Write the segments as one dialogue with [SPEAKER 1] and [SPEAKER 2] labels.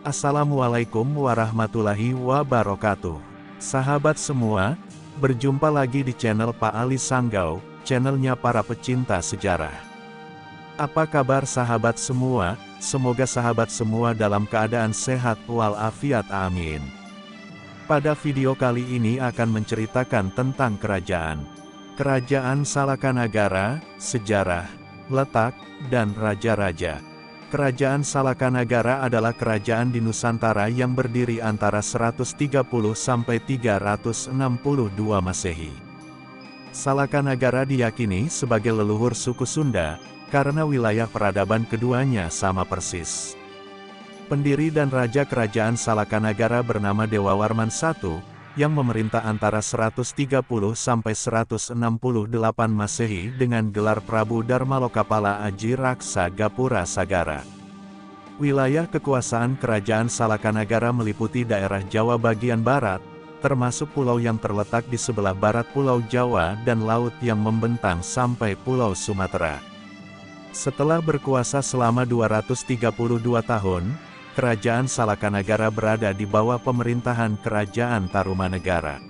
[SPEAKER 1] Assalamualaikum warahmatullahi wabarakatuh. Sahabat semua, berjumpa lagi di channel Pak Ali Sanggau, channelnya para pecinta sejarah. Apa kabar sahabat semua? Semoga sahabat semua dalam keadaan sehat walafiat, amin. Pada video kali ini akan menceritakan tentang Kerajaan Salakanagara, sejarah, letak, dan raja-raja. Kerajaan Salakanagara adalah kerajaan di Nusantara yang berdiri antara 130 sampai 362 Masehi. Salakanagara diyakini sebagai leluhur suku Sunda, karena wilayah peradaban keduanya sama persis. Pendiri dan raja kerajaan Salakanagara bernama Dewa Warman I, yang memerintah antara 130 sampai 168 Masehi dengan gelar Prabu Darmalokapala Aji Raksa Gapura Sagara. Wilayah kekuasaan kerajaan Salakanagara meliputi daerah Jawa bagian barat, termasuk pulau yang terletak di sebelah barat Pulau Jawa dan laut yang membentang sampai Pulau Sumatera. Setelah berkuasa selama 232 tahun, Kerajaan Salakanagara berada di bawah pemerintahan Kerajaan Tarumanegara.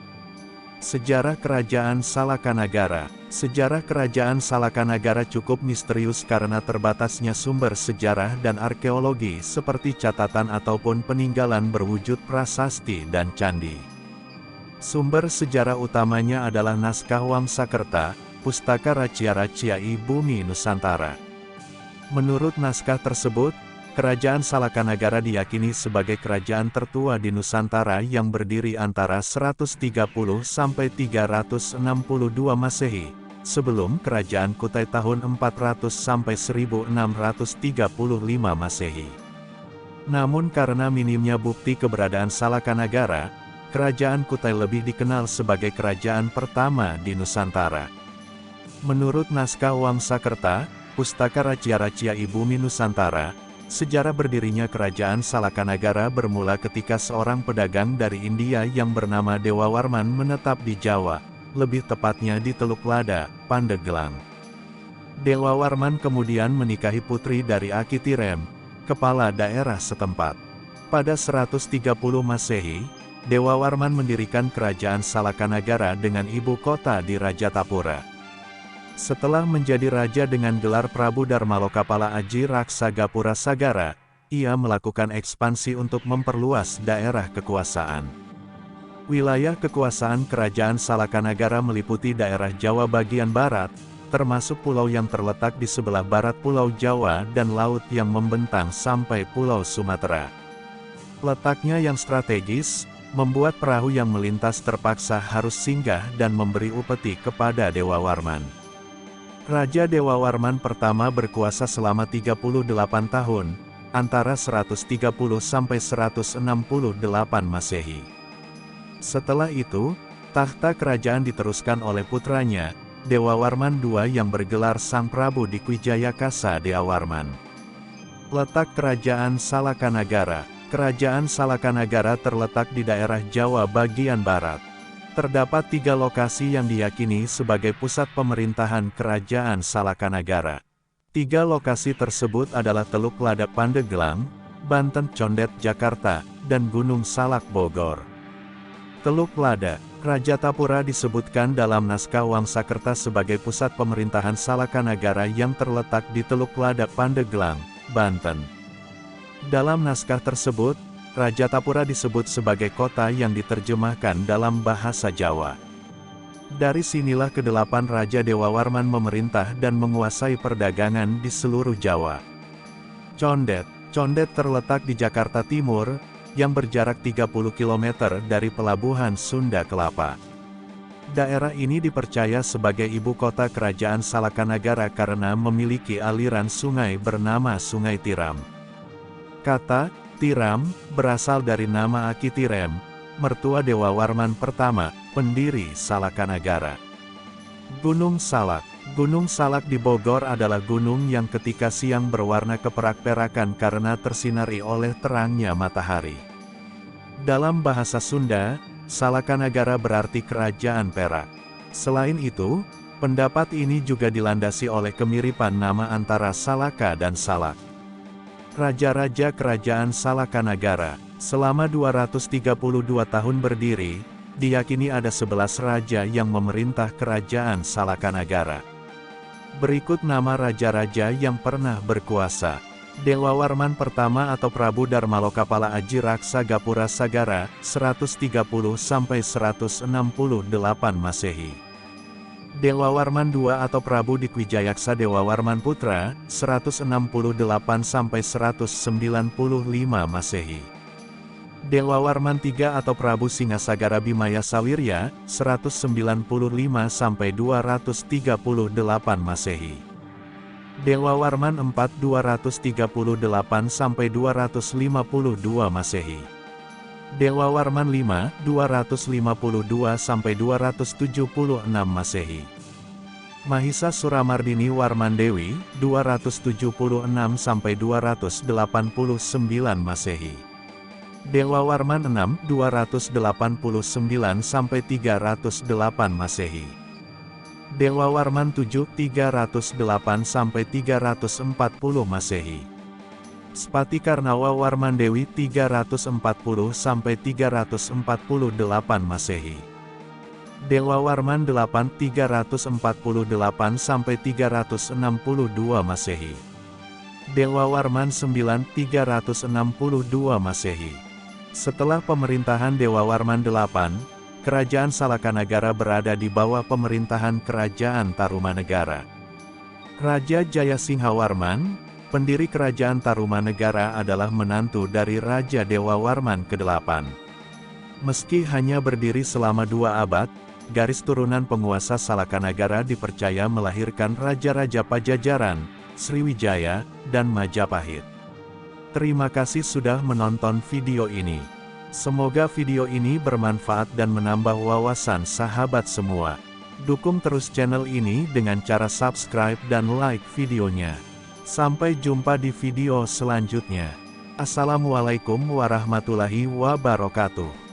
[SPEAKER 1] Sejarah Kerajaan Salakanagara. Sejarah Kerajaan Salakanagara cukup misterius karena terbatasnya sumber sejarah dan arkeologi seperti catatan ataupun peninggalan berwujud prasasti dan candi. Sumber sejarah utamanya adalah naskah Wangsakerta, Pustaka Racia-Raciai Bumi Nusantara. Menurut naskah tersebut, Kerajaan Salakanagara diyakini sebagai kerajaan tertua di Nusantara yang berdiri antara 130 sampai 362 Masehi, sebelum Kerajaan Kutai tahun 400 sampai 1635 Masehi. Namun karena minimnya bukti keberadaan Salakanagara, Kerajaan Kutai lebih dikenal sebagai kerajaan pertama di Nusantara. Menurut naskah Wangsakerta, Pustaka Racia-Raciai Bumi Nusantara, sejarah berdirinya Kerajaan Salakanagara bermula ketika seorang pedagang dari India yang bernama Dewa Warman menetap di Jawa, lebih tepatnya di Teluk Lada, Pandeglang. Dewa Warman kemudian menikahi putri dari Aki Tirem, kepala daerah setempat. Pada 130 Masehi, Dewa Warman mendirikan Kerajaan Salakanagara dengan ibu kota di Rajatapura. Setelah menjadi raja dengan gelar Prabu Darmalokapala Aji Raksa Gapura Sagara, ia melakukan ekspansi untuk memperluas daerah kekuasaan. Wilayah kekuasaan Kerajaan Salakanagara meliputi daerah Jawa bagian barat, termasuk pulau yang terletak di sebelah barat Pulau Jawa dan laut yang membentang sampai Pulau Sumatera. Letaknya yang strategis, membuat perahu yang melintas terpaksa harus singgah dan memberi upeti kepada Dewa Warman. Raja Dewa Warman pertama berkuasa selama 38 tahun, antara 130 sampai 168 Masehi. Setelah itu, tahta kerajaan diteruskan oleh putranya, Dewa Warman II yang bergelar Sang Prabu Dikwijayakasa Dewa Warman. Letak Kerajaan Salakanagara. Kerajaan Salakanagara terletak di daerah Jawa bagian barat. Terdapat 3 lokasi yang diyakini sebagai pusat pemerintahan Kerajaan Salakanagara. 3 lokasi tersebut adalah Teluk Lada Pandeglang, Banten Condet Jakarta, dan Gunung Salak Bogor. Teluk Lada, Rajatapura disebutkan dalam naskah Wangsakerta sebagai pusat pemerintahan Salakanagara yang terletak di Teluk Lada Pandeglang, Banten. Dalam naskah tersebut, Rajatapura disebut sebagai kota yang diterjemahkan dalam bahasa Jawa. Dari sinilah ke-8 Raja Dewa Warman memerintah dan menguasai perdagangan di seluruh Jawa. Condet. Condet terletak di Jakarta Timur, yang berjarak 30 km dari pelabuhan Sunda Kelapa. Daerah ini dipercaya sebagai ibu kota Kerajaan Salakanagara karena memiliki aliran sungai bernama Sungai Tiram. Kata Tiram berasal dari nama Aki Tirem, mertua Dewa Warman pertama, pendiri Salakanagara. Gunung Salak. Gunung Salak di Bogor adalah gunung yang ketika siang berwarna keperak-perakan karena tersinari oleh terangnya matahari. Dalam bahasa Sunda, Salakanagara berarti kerajaan perak. Selain itu, pendapat ini juga dilandasi oleh kemiripan nama antara Salaka dan Salak. Raja-raja Kerajaan Salakanagara. Selama 232 tahun berdiri, diyakini ada 11 raja yang memerintah Kerajaan Salakanagara. Berikut nama raja-raja yang pernah berkuasa. Dewawarman pertama atau Prabu Darmalokapala Aji Raksa Gapura Sagara, 130–168 Masehi. Dewawarman II atau Prabu Dikwijayaksa Dewawarman Putra, 168–195 Masehi. Dewawarman III atau Prabu Singasagara Bimaya Sawirya, 195–238 Masehi. Dewawarman IV 238–252 Masehi. Dewawarman V 252–276 Masehi. Mahisa Suramardini Warmandewi, 276–289 Masehi. Dewawarman VI 289–308 Masehi. Dewawarman VII 308–340 Masehi. Spatikarnawa Warmandewi 340–348 Masehi. Dewawarman VIII 348–362 Masehi. Dewawarman IX 362 Masehi. Setelah pemerintahan Dewawarman VIII, Kerajaan Salakanagara berada di bawah pemerintahan Kerajaan Tarumanegara. Raja Jayasinghawarman, pendiri Kerajaan Tarumanegara, adalah menantu dari Raja Dewawarman ke-8. Meski hanya berdiri selama 2 abad, garis turunan penguasa Salakanagara dipercaya melahirkan Raja-Raja Pajajaran, Sriwijaya, dan Majapahit. Terima kasih sudah menonton video ini. Semoga video ini bermanfaat dan menambah wawasan sahabat semua. Dukung terus channel ini dengan cara subscribe dan like videonya. Sampai jumpa di video selanjutnya. Assalamualaikum warahmatullahi wabarakatuh.